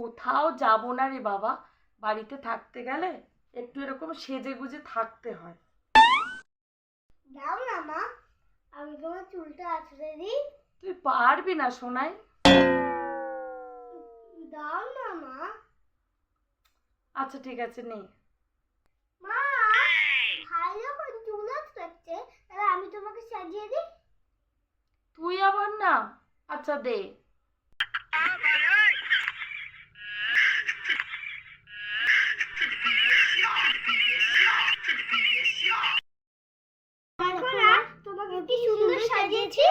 কোথাও যাব না রে বাবা। বাড়িতে থাকতে গেলে একটু এরকম সেজে গুজে থাকতে হয়। দাও না মা, আমি তোমার চুলটা আঁচড়ে দিই। তুই পারবি না সোনাই। দাও না মা। আচ্ছা ঠিক আছে, নে। মা, ভাই যখন চুল আঁচড়াচ্ছে তাহলে আমি তোমাকে সাজিয়ে দিই। তুই আবার না। আচ্ছা দে। দেখো না তোমাকে কি সুন্দর সাজিয়েছি।